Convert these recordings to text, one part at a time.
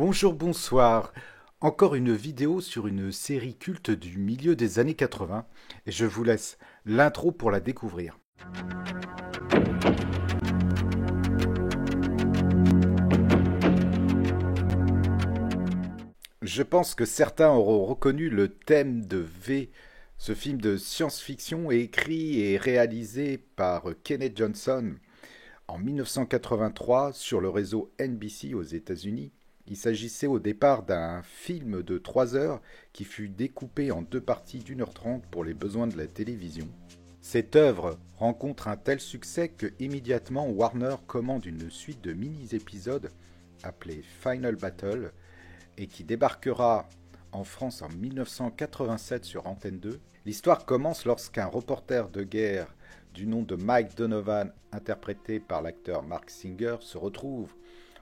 Bonjour, bonsoir. Encore une vidéo sur une série culte du milieu des années 80 et je vous laisse l'intro pour la découvrir. Je pense que certains auront reconnu le thème de V, ce film de science-fiction écrit et réalisé par Kenneth Johnson en 1983 sur le réseau NBC aux États-Unis. Il s'agissait au départ d'un film de 3 heures qui fut découpé en deux parties d'1h30 pour les besoins de la télévision. Cette œuvre rencontre un tel succès que immédiatement Warner commande une suite de mini-épisodes appelés Final Battle et qui débarquera en France en 1987 sur Antenne 2. L'histoire commence lorsqu'un reporter de guerre du nom de Mike Donovan, interprété par l'acteur Mark Singer, se retrouve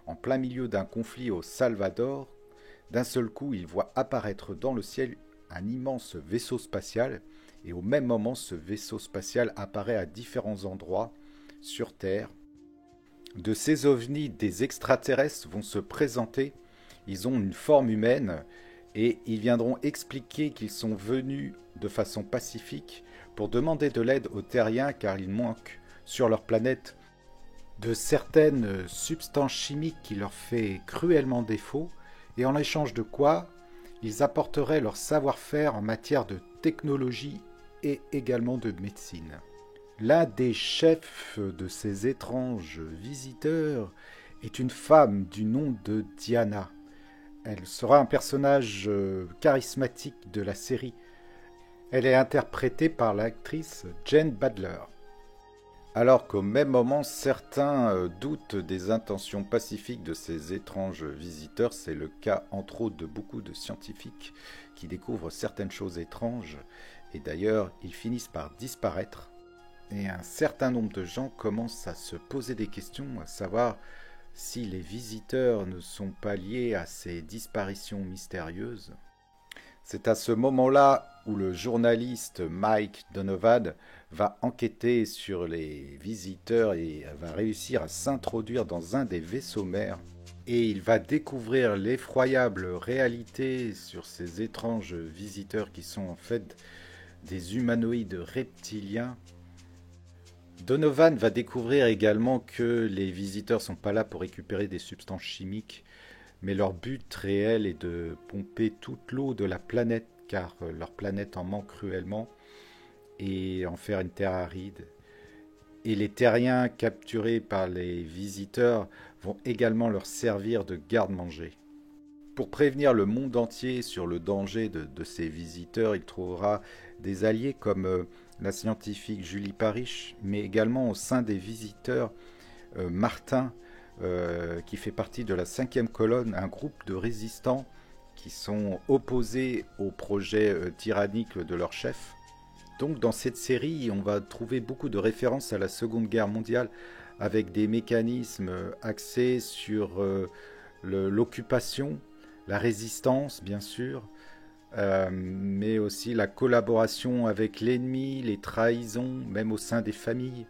en plein milieu d'un conflit au Salvador. D'un seul coup, il voit apparaître dans le ciel un immense vaisseau spatial et au même moment, ce vaisseau spatial apparaît à différents endroits sur Terre. De ces ovnis, des extraterrestres vont se présenter. Ils ont une forme humaine et ils viendront expliquer qu'ils sont venus de façon pacifique pour demander de l'aide aux terriens car il manque sur leur planète de certaines substances chimiques qui leur fait cruellement défaut et en échange de quoi ils apporteraient leur savoir-faire en matière de technologie et également de médecine. L'un des chefs de ces étranges visiteurs est une femme du nom de Diana. Elle sera un personnage charismatique de la série. Elle est interprétée par l'actrice Jane Badler. Alors qu'au même moment, certains doutent des intentions pacifiques de ces étranges visiteurs, c'est le cas entre autres de beaucoup de scientifiques qui découvrent certaines choses étranges, et d'ailleurs ils finissent par disparaître. Et un certain nombre de gens commencent à se poser des questions, à savoir si les visiteurs ne sont pas liés à ces disparitions mystérieuses. C'est à ce moment-là où le journaliste Mike Donovan va enquêter sur les visiteurs et va réussir à s'introduire dans un des vaisseaux mères. Et il va découvrir l'effroyable réalité sur ces étranges visiteurs qui sont en fait des humanoïdes reptiliens. Donovan va découvrir également que les visiteurs ne sont pas là pour récupérer des substances chimiques, mais leur but réel est de pomper toute l'eau de la planète, car leur planète en manque cruellement, et en faire une terre aride. Et les terriens capturés par les visiteurs vont également leur servir de garde-manger. Pour prévenir le monde entier sur le danger de ces visiteurs, il trouvera des alliés comme la scientifique Julie Parrish, mais également au sein des visiteurs Martin, qui fait partie de la 5e colonne, un groupe de résistants qui sont opposés au projet tyrannique de leur chef. Donc dans cette série, on va trouver beaucoup de références à la Seconde Guerre mondiale avec des mécanismes axés sur l'occupation, la résistance bien sûr, mais aussi la collaboration avec l'ennemi, les trahisons, même au sein des familles.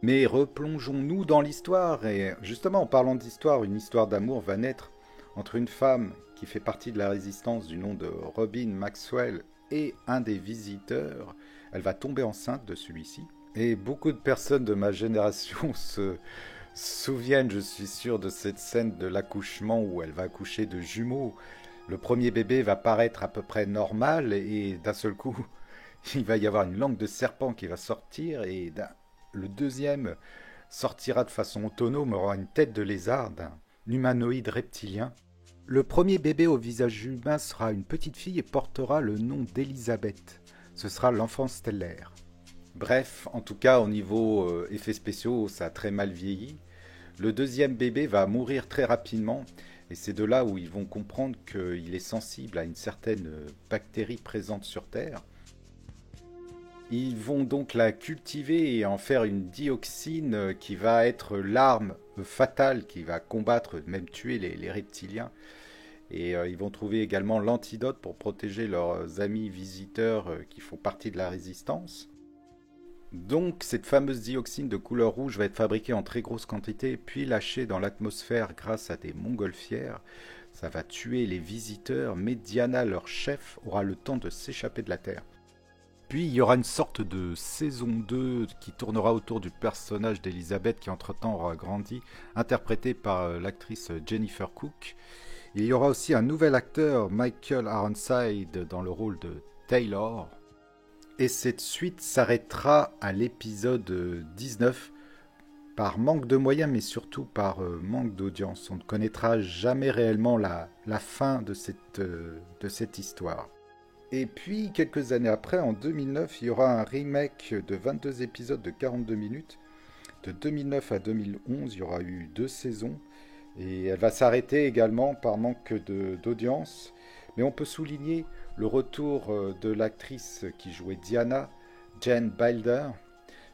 Mais replongeons-nous dans l'histoire, et justement en parlant d'histoire, une histoire d'amour va naître entre une femme qui fait partie de la résistance du nom de Robin Maxwell et un des visiteurs. Elle va tomber enceinte de celui-ci. Et beaucoup de personnes de ma génération se souviennent, je suis sûr, de cette scène de l'accouchement où elle va accoucher de jumeaux. Le premier bébé va paraître à peu près normal et d'un seul coup, il va y avoir une langue de serpent qui va sortir et le deuxième sortira de façon autonome, aura une tête de lézard, d'un humanoïde reptilien. Le premier bébé au visage humain sera une petite fille et portera le nom d'Elisabeth. Ce sera l'enfant stellaire. Bref, en tout cas au niveau effets spéciaux, ça a très mal vieilli. Le deuxième bébé va mourir très rapidement et c'est de là où ils vont comprendre qu'il est sensible à une certaine bactérie présente sur Terre. Ils vont donc la cultiver et en faire une dioxine qui va être l'arme fatale qui va combattre, même tuer les reptiliens. Et ils vont trouver également l'antidote pour protéger leurs amis visiteurs qui font partie de la résistance. Donc cette fameuse dioxine de couleur rouge va être fabriquée en très grosse quantité puis lâchée dans l'atmosphère grâce à des montgolfières. Ça va tuer les visiteurs, mais Diana, leur chef, aura le temps de s'échapper de la Terre. Puis il y aura une sorte de saison 2 qui tournera autour du personnage d'Elizabeth qui entre-temps aura grandi, interprété par l'actrice Jennifer Cook. Et il y aura aussi un nouvel acteur, Michael Ironside, dans le rôle de Taylor. Et cette suite s'arrêtera à l'épisode 19 par manque de moyens, mais surtout par manque d'audience. On ne connaîtra jamais réellement la fin de cette histoire. Et puis, quelques années après, en 2009, il y aura un remake de 22 épisodes de 42 minutes. De 2009 à 2011, il y aura eu 2 saisons. Et elle va s'arrêter également par manque d'audience. Mais on peut souligner le retour de l'actrice qui jouait Diana, Jen Bilder.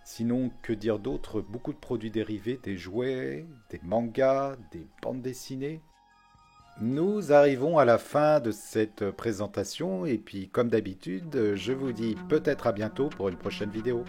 Sinon, que dire d'autre? Beaucoup de produits dérivés, des jouets, des mangas, des bandes dessinées. Nous arrivons à la fin de cette présentation et puis comme d'habitude, je vous dis peut-être à bientôt pour une prochaine vidéo.